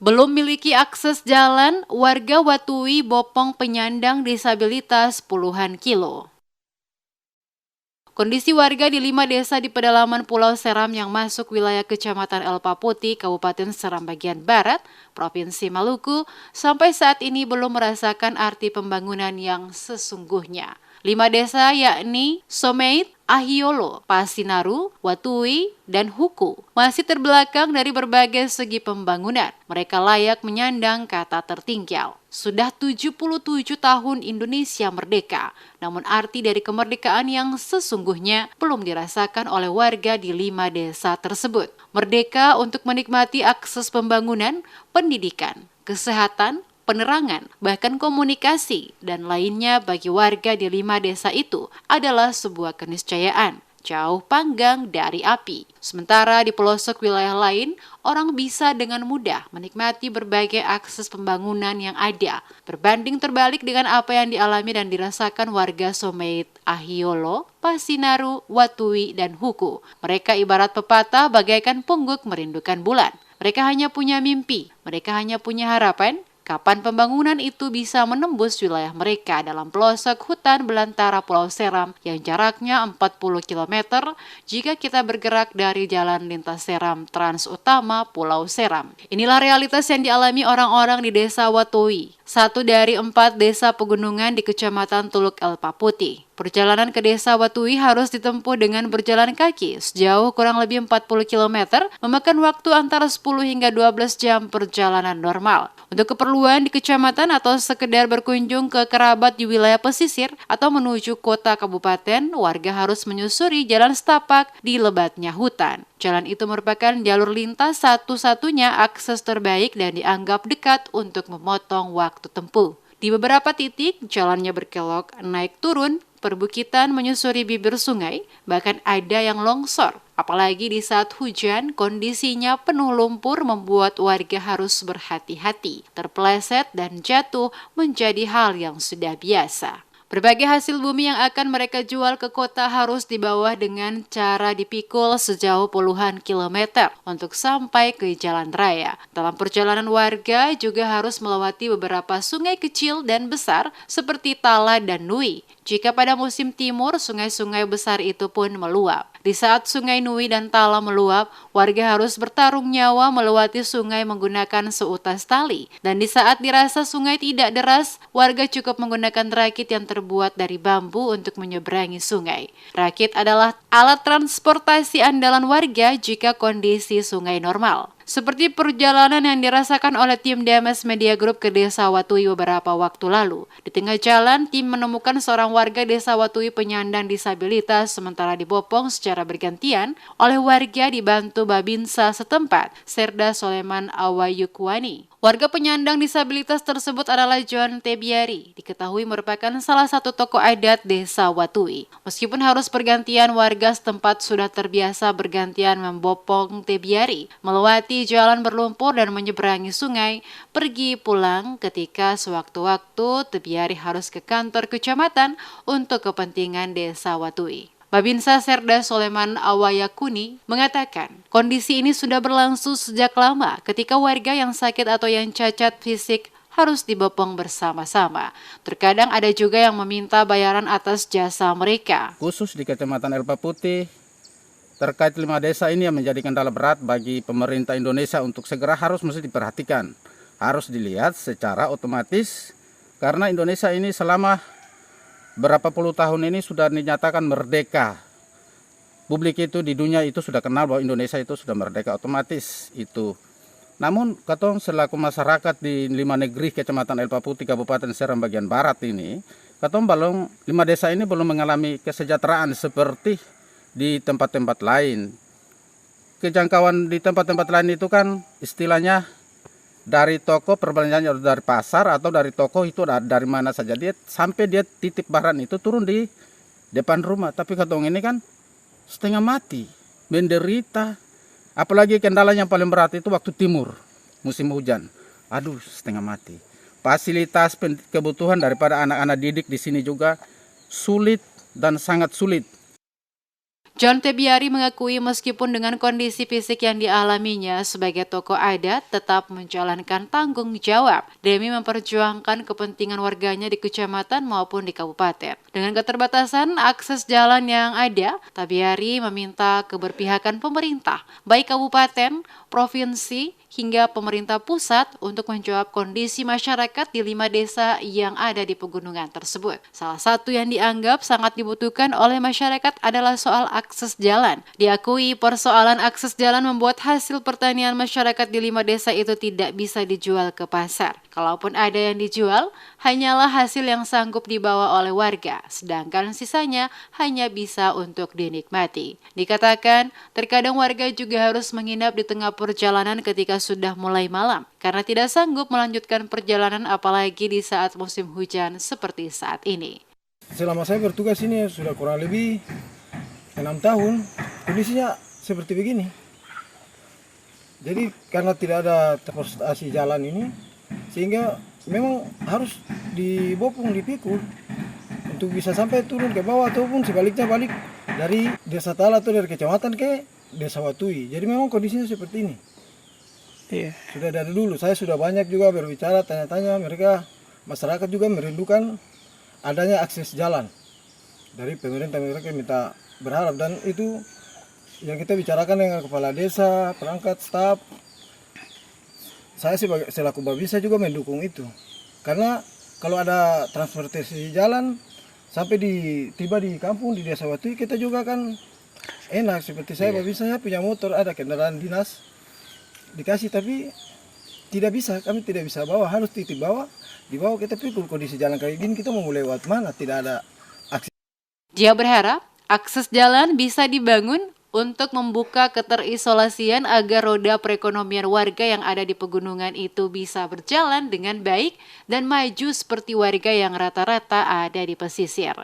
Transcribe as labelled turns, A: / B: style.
A: Belum miliki akses jalan, warga Watui bopong penyandang disabilitas puluhan kilo. Kondisi warga di 5 desa di pedalaman Pulau Seram yang masuk wilayah Kecamatan Elpa Putih, Kabupaten Seram bagian Barat, Provinsi Maluku, sampai saat ini belum merasakan arti pembangunan yang sesungguhnya. 5 desa yakni Someit, Ahiolo, Pasinaru, Watui, dan Huku masih terbelakang dari berbagai segi pembangunan. Mereka layak menyandang kata tertinggal. Sudah 77 tahun Indonesia merdeka, namun arti dari kemerdekaan yang sesungguhnya belum dirasakan oleh warga di 5 desa tersebut. Merdeka untuk menikmati akses pembangunan, pendidikan, kesehatan, penerangan, bahkan komunikasi, dan lainnya bagi warga di 5 desa itu adalah sebuah keniscayaan, jauh panggang dari api. Sementara di pelosok wilayah lain, orang bisa dengan mudah menikmati berbagai akses pembangunan yang ada, berbanding terbalik dengan apa yang dialami dan dirasakan warga Someit, Ahiolo, Pasinaru, Watui, dan Huku. Mereka ibarat pepatah bagaikan pungguk merindukan bulan. Mereka hanya punya mimpi, mereka hanya punya harapan, kapan pembangunan itu bisa menembus wilayah mereka dalam pelosok hutan belantara Pulau Seram yang jaraknya 40 km jika kita bergerak dari Jalan Lintas Seram Trans Utama Pulau Seram. Inilah realitas yang dialami orang-orang di Desa Watui, satu dari 4 desa pegunungan di Kecamatan Tuluk Elpa Putih. Perjalanan ke Desa Watui harus ditempuh dengan berjalan kaki sejauh kurang lebih 40 km, memakan waktu antara 10 hingga 12 jam perjalanan normal. Untuk keperluan di kecamatan atau sekedar berkunjung ke kerabat di wilayah pesisir atau menuju kota kabupaten, warga harus menyusuri jalan setapak di lebatnya hutan. Jalan itu merupakan jalur lintas satu-satunya akses terbaik dan dianggap dekat untuk memotong waktu tempuh. Di beberapa titik, jalannya berkelok, naik turun, perbukitan menyusuri bibir sungai, bahkan ada yang longsor. Apalagi di saat hujan, kondisinya penuh lumpur membuat warga harus berhati-hati. Terpeleset dan jatuh menjadi hal yang sudah biasa. Berbagai hasil bumi yang akan mereka jual ke kota harus dibawa dengan cara dipikul sejauh puluhan kilometer untuk sampai ke jalan raya. Dalam perjalanan warga juga harus melewati beberapa sungai kecil dan besar seperti Tala dan Nui. Jika pada musim timur, sungai-sungai besar itu pun meluap. Di saat sungai Nui dan Tala meluap, warga harus bertarung nyawa melewati sungai menggunakan seutas tali. Dan di saat dirasa sungai tidak deras, warga cukup menggunakan rakit yang terbuat dari bambu untuk menyeberangi sungai. Rakit adalah alat transportasi andalan warga jika kondisi sungai normal. Seperti perjalanan yang dirasakan oleh tim DMS Media Group ke Desa Watui beberapa waktu lalu. Di tengah jalan, tim menemukan seorang warga Desa Watui penyandang disabilitas sementara dibopong secara bergantian oleh warga dibantu Babinsa setempat, Serda Soleman Awayukwani. Warga penyandang disabilitas tersebut adalah John Tebiari, diketahui merupakan salah satu tokoh adat Desa Watui. Meskipun harus bergantian, warga setempat sudah terbiasa bergantian membopong Tebiari, melewati jalan berlumpur dan menyeberangi sungai, pergi pulang ketika sewaktu-waktu Tebiari harus ke kantor kecamatan untuk kepentingan Desa Watui. Babinsa Serda Soleman Awayakuni mengatakan, kondisi ini sudah berlangsung sejak lama ketika warga yang sakit atau yang cacat fisik harus dibopong bersama-sama. Terkadang ada juga yang meminta bayaran atas jasa mereka.
B: Khusus di Kecamatan Elpa Putih, terkait 5 desa ini yang menjadi kendala berat bagi pemerintah Indonesia untuk segera mesti diperhatikan. Harus dilihat secara otomatis karena Indonesia ini selama berapa puluh tahun ini sudah dinyatakan merdeka. Publik itu di dunia itu sudah kenal bahwa Indonesia itu sudah merdeka otomatis itu. Namun katong selaku masyarakat di 5 negeri Kecamatan Elpa Putih Kabupaten Seram bagian barat ini, katong belum 5 desa ini belum mengalami kesejahteraan seperti di tempat-tempat lain. Kejangkauan di tempat-tempat lain itu kan istilahnya dari toko perbelanjaan atau dari pasar atau dari toko itu dari mana saja dia sampai dia titip barang itu turun di depan rumah. Tapi katong ini kan setengah mati, menderita. Apalagi kendala yang paling berat itu waktu timur, musim hujan. Aduh, setengah mati. Fasilitas kebutuhan daripada anak-anak didik di sini juga sulit dan sangat sulit.
A: John Tebiari mengakui meskipun dengan kondisi fisik yang dialaminya sebagai tokoh adat tetap menjalankan tanggung jawab demi memperjuangkan kepentingan warganya di kecamatan maupun di kabupaten. Dengan keterbatasan akses jalan yang ada, Tebiari meminta keberpihakan pemerintah, baik kabupaten, provinsi, hingga pemerintah pusat untuk menjawab kondisi masyarakat di 5 desa yang ada di pegunungan tersebut. Salah satu yang dianggap sangat dibutuhkan oleh masyarakat adalah soal akses jalan. Diakui persoalan akses jalan membuat hasil pertanian masyarakat di 5 desa itu tidak bisa dijual ke pasar. Kalaupun ada yang dijual, hanyalah hasil yang sanggup dibawa oleh warga, sedangkan sisanya hanya bisa untuk dinikmati. Dikatakan, terkadang warga juga harus menginap di tengah perjalanan ketika sudah mulai malam, karena tidak sanggup melanjutkan perjalanan apalagi di saat musim hujan seperti saat ini.
C: Selama saya bertugas ini sudah kurang lebih 6 tahun, kondisinya seperti begini. Jadi karena tidak ada transportasi jalan ini, sehingga memang harus dibopong, dipikul untuk bisa sampai turun ke bawah ataupun sebaliknya balik dari desa Tala atau dari kecamatan ke desa Watui. Jadi memang kondisinya seperti ini. Iya. Sudah dari dulu, saya sudah banyak juga berbicara, tanya-tanya mereka, masyarakat juga merindukan adanya akses jalan dari pemerintah. Mereka minta berharap, dan itu yang kita bicarakan dengan kepala desa, perangkat, staf. Saya sebagai selaku babinsa juga mendukung itu, karena kalau ada transportasi jalan sampai tiba di kampung di desa Watui, kita juga kan enak. Seperti saya babinsa, saya punya motor, ada kendaraan dinas dikasih, tapi tidak bisa, kami tidak bisa bawa, harus titip bawa, dibawa kita pikul. Kondisi jalan kayak gini kita mau lewat mana, tidak ada akses.
A: Dia berharap akses jalan bisa dibangun untuk membuka keterisolasian agar roda perekonomian warga yang ada di pegunungan itu bisa berjalan dengan baik dan maju seperti warga yang rata-rata ada di pesisir.